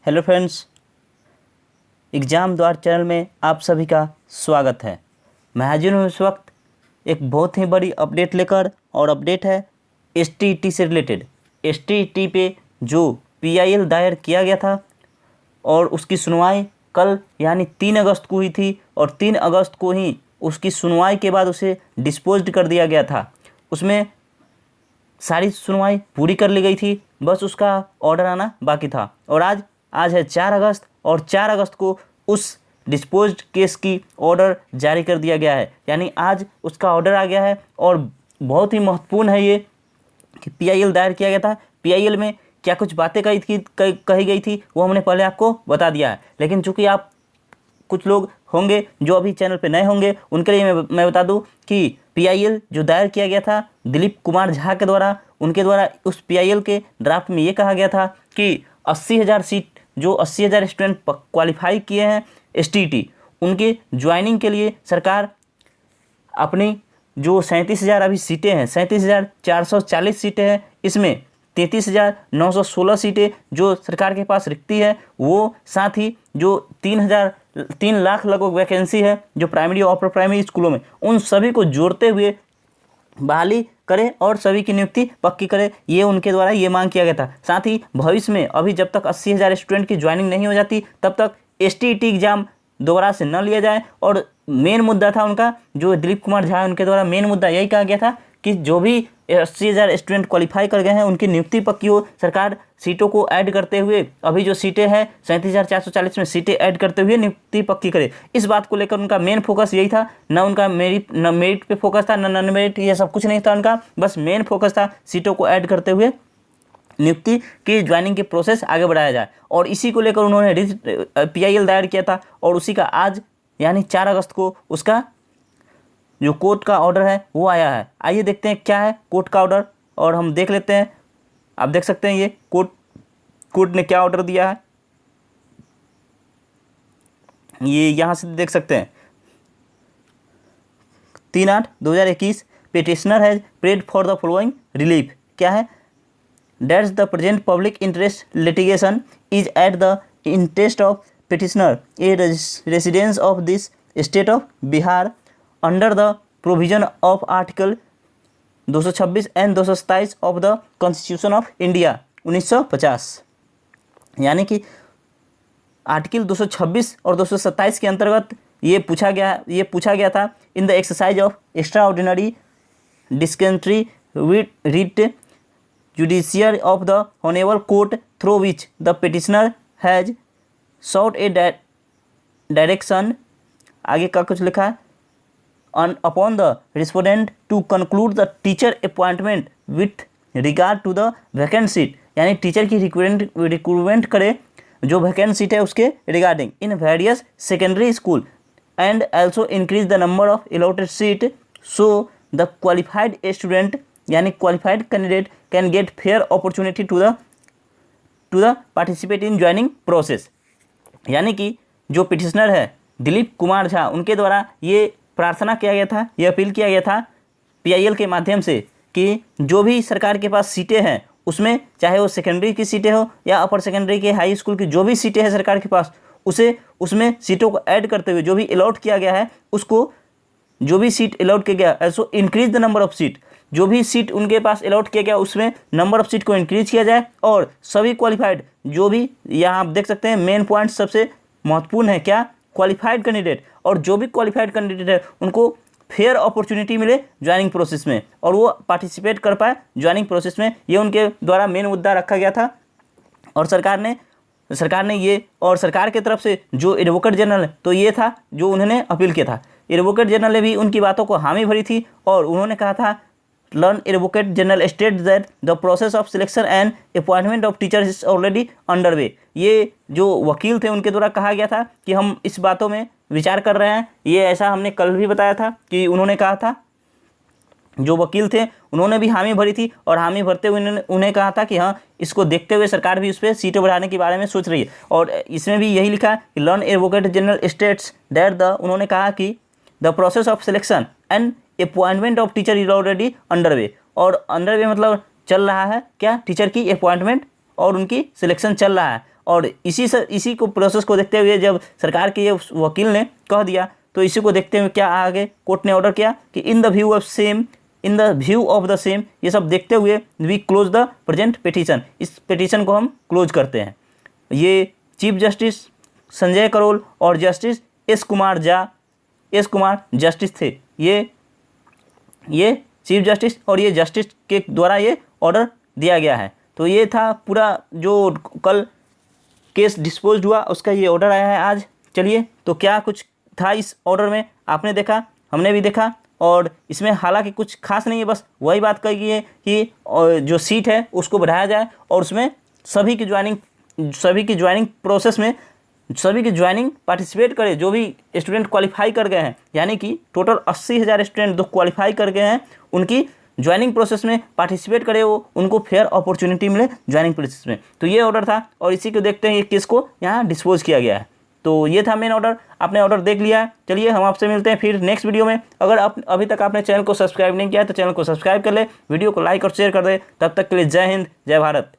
Hello friends, exam द्वार channel में आप सभी का स्वागत है। मैं हाजिर हूँ इस वक्त एक बहुत ही बड़ी अपडेट लेकर, और अपडेट है एसटीईटी से रिलेटेड। एसटीईटी पे जो पीआईएल दायर किया गया था और उसकी सुनवाई कल यानी 3 अगस्त को हुई थी, और 3 अगस्त को ही उसकी सुनवाई के बाद उसे डिस्पोज्ड कर दिया गया था। उसमें सारी सुनवाई पूरी कर ली गई थी, बस उसका ऑर्डर आना बाकी था। और आज है 4 अगस्त, और 4 अगस्त को उस डिस्पोज्ड केस की ऑर्डर जारी कर दिया गया है, यानी आज उसका ऑर्डर आ गया है। और बहुत ही महत्वपूर्ण है ये कि पीआईएल दायर किया गया था। पीआईएल में क्या कुछ बातें कही गई थी वो हमने पहले आपको बता दिया है, लेकिन चूंकि आप कुछ लोग होंगे जो अभी चैनल पे नए होंगे, उनके लिए मैं बता दूं कि पीआईएल जो दायर किया गया था दिलीप कुमार झा के द्वारा, उनके द्वारा उस पीआईएल के ड्राफ्ट में ये कहा गया था कि 80,000 सीट, जो 80,000 स्टूडेंट क्वालिफाई किए हैं एसटीईटी, उनके ज्वाइनिंग के लिए सरकार अपनी जो 37,000 अभी सीटें हैं, 37,440 सीटें हैं, इसमें 33,916 सीटें जो सरकार के पास रिक्ति है, वो साथ ही जो 3 लाख लगभग वैकेंसी है जो प्राइमरी और अपर प्राइमरी स्कूलों में, उन सभी को जोड़ते हुए बहाली करे और सभी की नियुक्ति पक्की करे, ये उनके द्वारा ये मांग किया गया था। साथ ही भविष्य में अभी जब तक 80,000 स्टूडेंट की ज्वाइनिंग नहीं हो जाती तब तक एसटीईटी एग्जाम दोबारा से न लिया जाए। और मेन मुद्दा था उनका, जो दिलीप कुमार झा उनके द्वारा मेन मुद्दा यही कहा गया था कि जो भी 80,000 स्टूडेंट क्वालिफाई कर गए हैं उनकी नियुक्ति पक्की हो। सरकार सीटों को ऐड करते हुए, अभी जो सीटें हैं 37,440 में सीटें ऐड करते हुए नियुक्ति पक्की करे। इस बात को लेकर उनका मेन फोकस यही था, न उनका मेरिट पे फोकस था, न नॉन मेरिट, ये सब कुछ नहीं था उनका, बस मेन फोकस था सीटों को ऐड करते हुए नियुक्ति की ज्वाइनिंग के प्रोसेस आगे बढ़ाया जाए। और इसी को लेकर उन्होंने पीआईएल दायर किया था, और उसी का आज यानी 4 अगस्त को उसका जो कोर्ट का ऑर्डर है वो आया है। आइए देखते हैं क्या है कोर्ट का ऑर्डर, और हम देख लेते हैं। आप देख सकते हैं ये कोर्ट ने क्या ऑर्डर दिया है, ये यहाँ से देख सकते हैं। 3/8/2021 petitioner has prayed for the following relief. क्या है? That's the present public interest litigation is at the interest of petitioner, a residents of this state of Bihar, under the provision of Article 226 and 227 of the Constitution of India 1950। यानी कि article 226 और 227 के अंतर्गत ये पूछा गया था in the exercise of extra डिस्केंट्री writ judiciary of the honorable court through which the petitioner has sought a direction, आगे का कुछ लिखा है, upon the respondent to conclude the teacher appointment with regard to the vacant seat, यानी teacher की recruitment करे जो वैकेंट सीट है उसके regarding in various secondary school, and also increase the number of allotted seat so the qualified student यानी qualified candidate can get fair opportunity to the participate in joining process. यानी कि जो petitioner है दिलीप कुमार झा, उनके द्वारा ये प्रार्थना किया गया था, ये अपील किया गया था पीआईएल के माध्यम से कि जो भी सरकार के पास सीटें हैं उसमें, चाहे वो सेकेंडरी की सीटें हो या अपर सेकेंडरी के हाई स्कूल की जो भी सीटें हैं सरकार के पास, उसमें सीटों को ऐड करते हुए जो भी अलॉट किया गया है उसको, जो भी सीट अलॉट किया गया ऐसो increase the number of seat, जो भी सीट उनके पास अलॉट किया गया उसमें नंबर ऑफ सीट को इंक्रीज किया जाए, और सभी क्वालिफाइड, जो भी यहाँ आप देख सकते हैं मेन पॉइंट सबसे महत्वपूर्ण है क्या, क्वालिफाइड कैंडिडेट, और जो भी क्वालिफाइड कैंडिडेट है उनको फेयर अपॉर्चुनिटी मिले ज्वाइनिंग प्रोसेस में, और वो पार्टिसिपेट कर पाए ज्वाइनिंग प्रोसेस में, ये उनके द्वारा मेन मुद्दा रखा गया था। और सरकार ने ये, और सरकार की तरफ से जो एडवोकेट जनरल, तो ये था जो उन्होंने अपील किया था। एडवोकेट जनरल ने भी उनकी बातों को हामी भरी थी, और उन्होंने कहा था Learned Advocate General stated that the process of selection and appointment of teachers is already underway। ये जो वकील थे उनके द्वारा कहा गया था कि हम इस बातों में विचार कर रहे हैं, ये ऐसा हमने कल भी बताया था कि उन्होंने कहा था, जो वकील थे उन्होंने भी हामी भरी थी, और हामी भरते हुए उन्हें कहा था कि हाँ, इसको देखते हुए सरकार भी उस पर सीटें बढ़ाने के बारे में सोच रही है। और इसमें भी यही लिखा कि learn advocate general states that उन्होंने कहा कि the process of selection and appointment of teacher is already underway, और अंडरवे मतलब चल रहा है क्या, टीचर की अपॉइंटमेंट और उनकी सिलेक्शन चल रहा है। और इसी को प्रोसेस को देखते हुए जब सरकार के ये वकील ने कह दिया तो इसी को देखते हुए क्या आगे कोर्ट ने ऑर्डर किया कि in the view of the same ये सब देखते हुए we close the present petition, इस पिटीशन को हम क्लोज करते हैं। ये चीफ जस्टिस संजय करोल और जस्टिस एस कुमार जस्टिस थे, ये चीफ जस्टिस और ये जस्टिस के द्वारा ये ऑर्डर दिया गया है। तो ये था पूरा जो कल केस डिस्पोज हुआ उसका ये ऑर्डर आया है आज। चलिए तो क्या कुछ था इस ऑर्डर में, आपने देखा, हमने भी देखा, और इसमें हालांकि कुछ खास नहीं है, बस वही बात कही गई है कि जो सीट है उसको बढ़ाया जाए और उसमें सभी की ज्वाइनिंग प्रोसेस में सभी की ज्वाइनिंग पार्टिसिपेट करे जो भी स्टूडेंट क्वालिफाई कर गए हैं, यानी कि टोटल 80,000 स्टूडेंट जो क्वालिफाई कर गए हैं उनकी ज्वाइनिंग प्रोसेस में पार्टिसिपेट करे, वो उनको फेयर अपॉर्चुनिटी मिले ज्वाइनिंग प्रोसेस में। तो ये ऑर्डर था और इसी को देखते हैं ये केस को यहाँ डिस्पोज किया गया है। तो ये था मेन ऑर्डर, आपने ऑर्डर देख लिया है। चलिए हम आपसे मिलते हैं फिर नेक्स्ट वीडियो में। अगर आप अभी तक आपने चैनल को सब्सक्राइब नहीं किया है तो चैनल को सब्सक्राइब कर ले, वीडियो को लाइक और शेयर कर दे। तब तक के लिए जय हिंद, जय भारत।